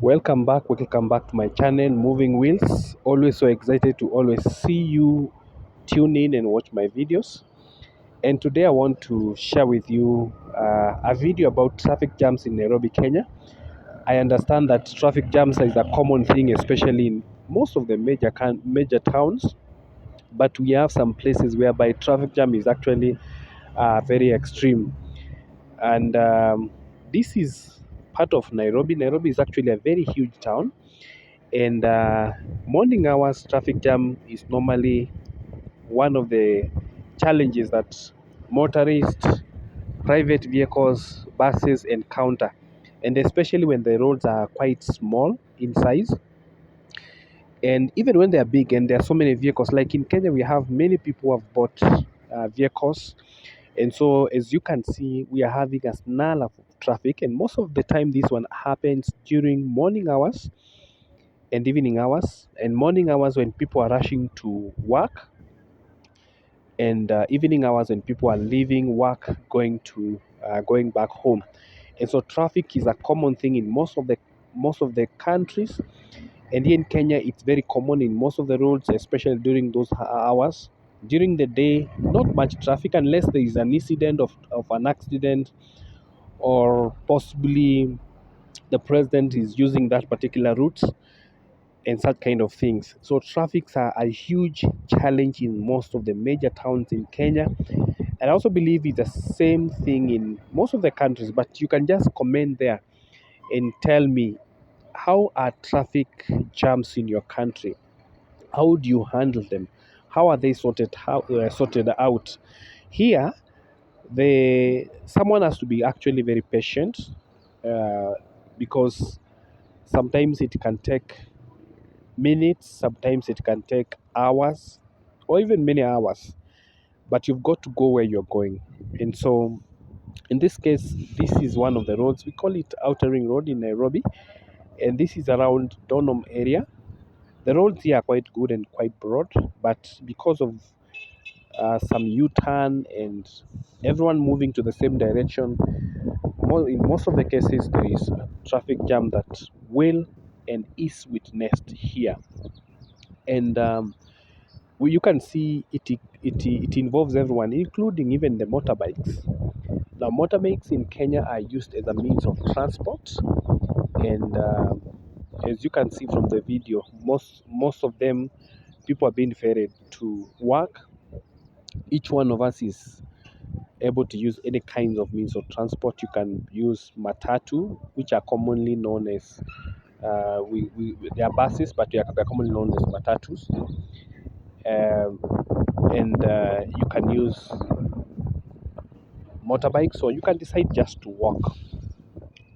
Welcome back to my channel, Moving Wheels. Always so excited to always see you tune in and watch my videos. And today I want to share with you a video about traffic jams in Nairobi, Kenya. I understand that traffic jams is a common thing, especially in most of the major towns. But we have some places whereby traffic jam is actually very extreme. And this is part of Nairobi. Nairobi is actually a very huge town, and morning hours traffic jam is normally one of the challenges that motorists, private vehicles, buses encounter, and especially when the roads are quite small in size, and even when they are big and there are so many vehicles. Like in Kenya, we have many people who have bought vehicles, and so as you can see, we are having a snarl of traffic, and most of the time this one happens during morning hours and evening hours. And morning hours when people are rushing to work, and evening hours when people are leaving work going back home. And so traffic is a common thing in most of the countries, and here in Kenya it's very common in most of the roads, especially during those hours. During the day, not much traffic unless there is an incident of an accident, or possibly the president is using that particular route and such kind of things. So traffics are a huge challenge in most of the major towns in Kenya. And I also believe it's the same thing in most of the countries, but you can just comment there and tell me, how are traffic jams in your country? How do you handle them? How are they sorted out? Here, the someone has to be actually very patient, uh, because sometimes it can take minutes, sometimes it can take hours or even many hours, but you've got to go where you're going. And so, in this case, this is one of the roads. We call it Outer Ring Road in Nairobi, and this is around Donholm area. The roads here are quite good and quite broad, but because of some U-turn and everyone moving to the same direction, in most of the cases there is a traffic jam that will and is witnessed here. And you can see it involves everyone, including even the motorbikes. Now, motorbikes in Kenya are used as a means of transport, and as you can see from the video, most of them, people are being ferried to work. Each one of us is able to use any kinds of means of transport. You can use matatu, which are commonly known as they are buses, but they're commonly known as matatus. Um, and you can use motorbikes, or you can decide just to walk,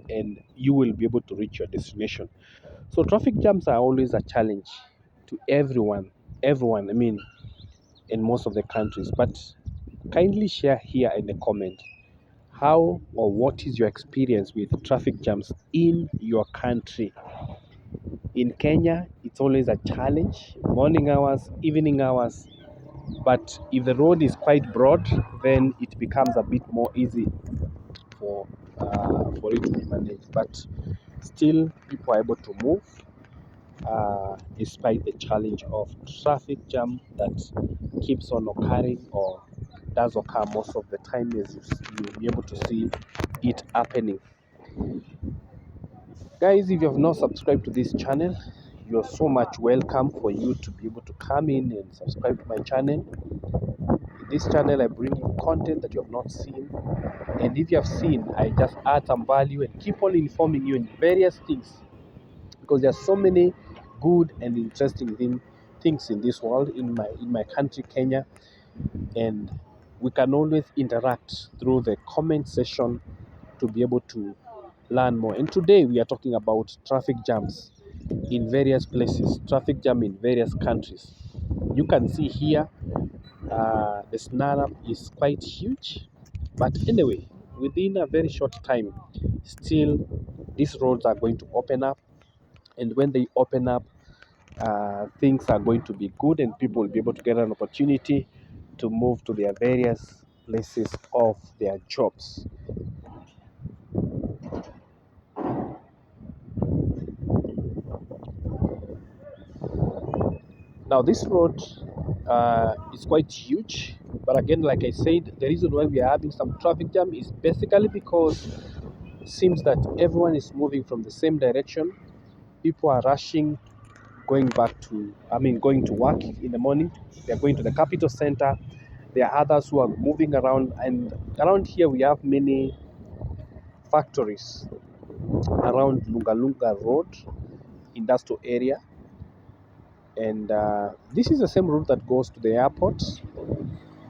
and you will be able to reach your destination. So traffic jams are always a challenge to everyone, I mean, in most of the countries. But kindly share here in the comment, how or what is your experience with traffic jams in your country. In Kenya, it's always a challenge, morning hours, evening hours. But if the road is quite broad, then it becomes a bit more easy for it to be managed. But still, people are able to move despite the challenge of traffic jam that keeps on occurring, or does occur most of the time, as you'll be able to see it happening. Guys, if you have not subscribed to this channel, you're so much welcome for you to be able to come in and subscribe to my channel. In this channel, I bring you content that you have not seen, and if you have seen, I just add some value and keep on informing you in various things, because there are so many good and interesting things in this world, in my country, Kenya. And we can always interact through the comment section to be able to learn more. And today we are talking about traffic jams in various places, traffic jam in various countries. You can see here, the snarl is quite huge, but anyway, within a very short time, still these roads are going to open up, and when they open up, things are going to be good, and people will be able to get an opportunity to move to their various places of their jobs. Now, this road is quite huge, but again, like I said, the reason why we are having some traffic jam is basically because it seems that everyone is moving from the same direction. People are rushing, going to work in the morning. They are going to the capital center. There are others who are moving around, and around here we have many factories around Lunga Road, industrial area, and this is the same route that goes to the airport,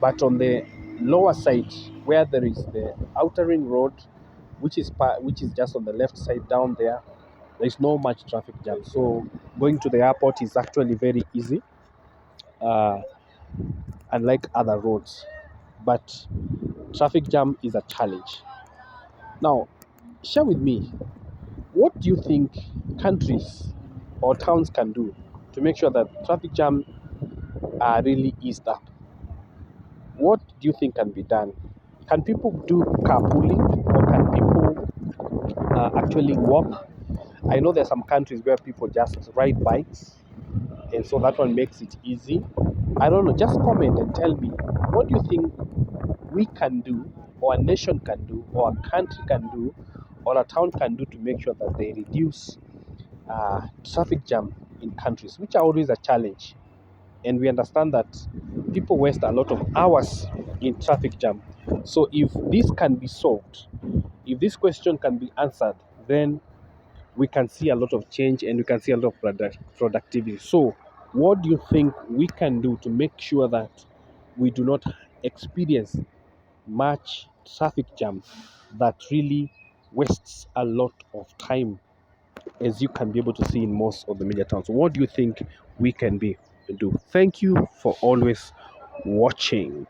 but on the lower side where there is the outer ring road, which is just on the left side down there. There is no much traffic jam, so going to the airport is actually very easy, uh, unlike other roads. But traffic jam is a challenge. Now, share with me, what do you think countries or towns can do to make sure that traffic jam are really eased up? What do you think can be done? Can people do carpooling, or can people actually walk? I know there's some countries where people just ride bikes, and so that one makes it easy. I don't know. Just comment and tell me, what do you think we can do, or a nation can do, or a country can do, or a town can do to make sure that they reduce traffic jam in countries, which are always a challenge. And we understand that people waste a lot of hours in traffic jam. So if this can be solved, if this question can be answered, then we can see a lot of change and we can see a lot of productivity. So what do you think we can do to make sure that we do not experience much traffic jam that really wastes a lot of time, as you can be able to see in most of the major towns? What do you think we can do? Thank you for always watching.